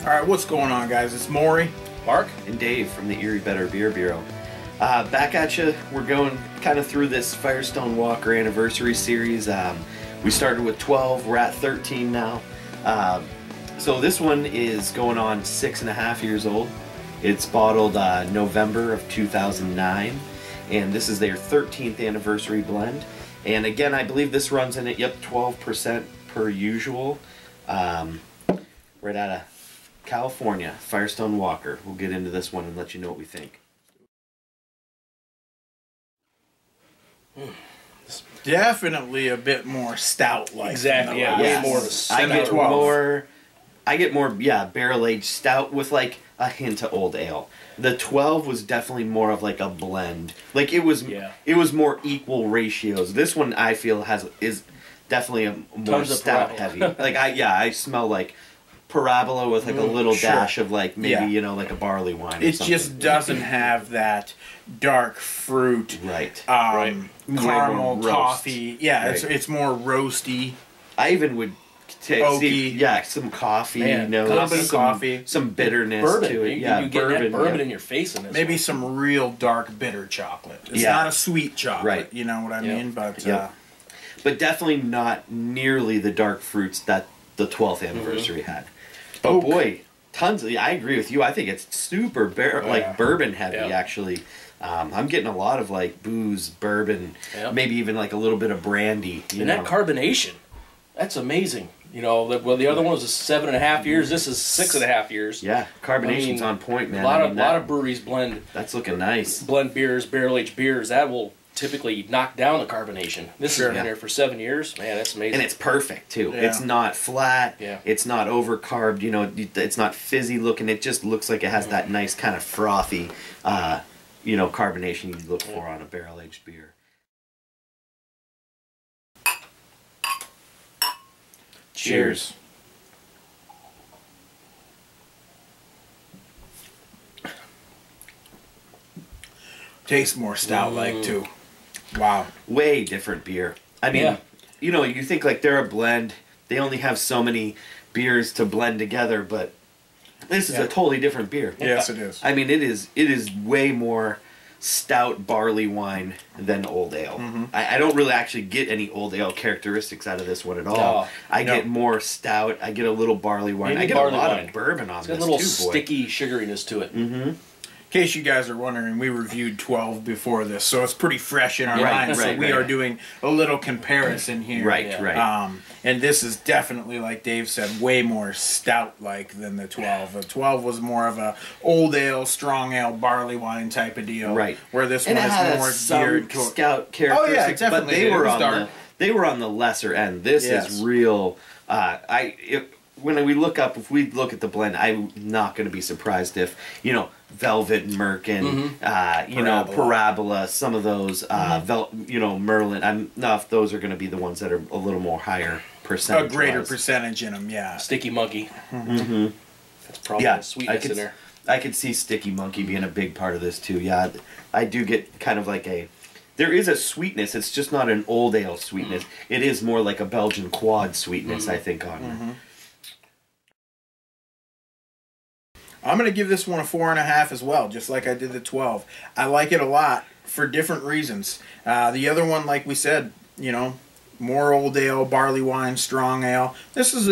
Alright, what's going on, guys? It's Maury, Mark, and Dave from the Erie Better Beer Bureau. Back at you. We're going kind of through this Firestone Walker anniversary series. We started with 12, we're at 13 now. So this one is going on 6.5 years old. It's bottled November of 2009, and this is their 13th anniversary blend. And again, I believe this runs in at, 12% per usual. Right out of California, Firestone Walker. We'll get into this one and let you know what we think. definitely a bit more stout-like. Exactly, yeah. Yes. Way more of a stout. I get more, barrel-aged stout with like a hint of old ale. The 12 was definitely more of like a blend. Like it was more equal ratios. This one I feel is definitely a more stout heavy. Like I smell like parabola with like a little dash of like maybe like a barley wine. It just doesn't have that dark fruit, caramel, toffee. Yeah, it's more roasty. I even would see some coffee, some bitterness bourbon. to it. You get that bourbon in your face in this. Maybe some real dark bitter chocolate. It's not a sweet chocolate, right? You know what I mean? But definitely not nearly the dark fruits that the 12th anniversary had. But boy, tons of. I agree with you. I think it's super bourbon heavy. Actually, I'm getting a lot of like booze, bourbon, maybe even like a little bit of brandy. That carbonation, that's amazing. You know, the other one was 7.5 years. This is 6.5 years. Yeah, carbonation's on point, man. A lot of breweries blend. That's looking nice. Blend beers, barrel aged beers. That will typically knock down the carbonation. This has been there for 7 years. Man, that's amazing. And it's perfect too. Yeah. It's not flat. Yeah. It's not overcarbed. You know, it's not fizzy looking. It just looks like it has that nice kind of frothy, carbonation you look for on a barrel aged beer. Cheers. Tastes more stout-like too. Wow. Way different beer. I mean, you think like they're a blend. They only have so many beers to blend together, but this is a totally different beer. Yes, it is. I mean, it is way more stout barley wine than old ale. I don't really actually get any old ale characteristics out of this one at all. I get more stout. I get a little barley wine. I get a lot of bourbon on this too, boy. It's got a little sticky sugariness to it. In case you guys are wondering, we reviewed 12 before this, so it's pretty fresh in our minds. So we are doing a little comparison here. Right. And this is definitely, like Dave said, way more stout-like than the 12. The 12 was more of a old ale, strong ale, barley wine type of deal. Right. Where this one is more geared toward scout characteristics. Definitely. But they were on the lesser end. This is real. When we look up, if we look at the blend, I'm not going to be surprised if, Velvet Merkin, Parabola, some of those, Merlin. I'm not if those are going to be the ones that are a little more higher percentage. A greater percentage in them, Sticky Monkey. That's probably the sweetness in there. I could see Sticky Monkey being a big part of this too. Yeah, I do get kind of like there is a sweetness. It's just not an old ale sweetness. It is more like a Belgian quad sweetness, I think, on it. I'm going to give this one a 4.5 as well, just like I did the 12. I like it a lot for different reasons. The other one, like we said, more old ale, barley wine, strong ale. This is,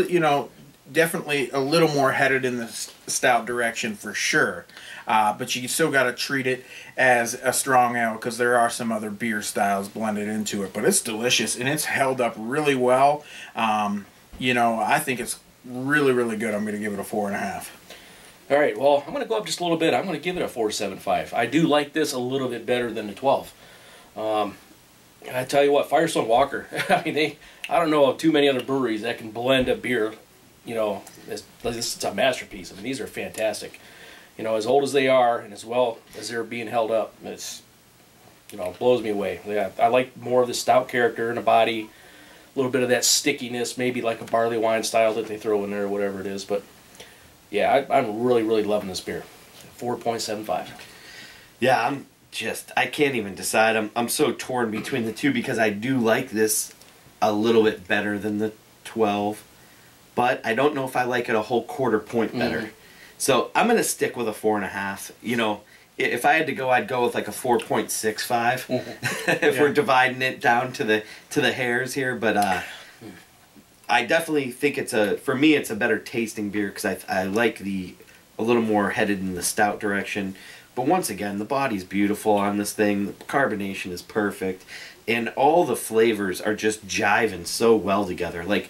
definitely a little more headed in the stout direction for sure. But you still got to treat it as a strong ale because there are some other beer styles blended into it. But it's delicious and it's held up really well. I think it's really, really good. I'm going to give it a 4.5. All right, well, I'm going to go up just a little bit. I'm going to give it a 4.75. I do like this a little bit better than the 12. I tell you what, Firestone Walker, I don't know of too many other breweries that can blend a beer, it's a masterpiece. I mean, these are fantastic. As old as they are and as well as they're being held up, it's, blows me away. Yeah, I like more of the stout character in the body, a little bit of that stickiness, maybe like a barley wine style that they throw in there or whatever it is, but yeah, I'm really, really loving this beer. 4.75. Yeah, I can't even decide. I'm so torn between the two because I do like this a little bit better than the 12, but I don't know if I like it a whole quarter point better. So I'm gonna stick with a 4.5. You know, if I had to go, I'd go with like a 4.65. If we're dividing it down to the hairs here, but I definitely think for me it's a better tasting beer because I like a little more headed in the stout direction. But once again, the body's beautiful on this thing. The carbonation is perfect, and all the flavors are just jiving so well together. Like,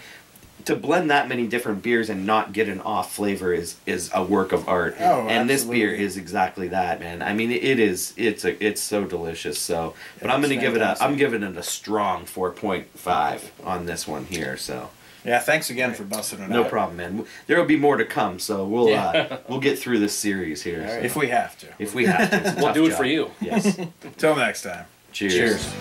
to blend that many different beers and not get an off flavor is a work of art. Oh, and this absolutely. beer is exactly that, man. I mean, it's so delicious. So, but I'm giving it a strong 4.5 on this one here. So. Yeah, thanks again for busting it No out. problem, man. There will be more to come, so we'll get through this series here. So. If we have to. If we have to. It's a We'll tough do it job. for you. Yes. Till next time. Cheers. Cheers.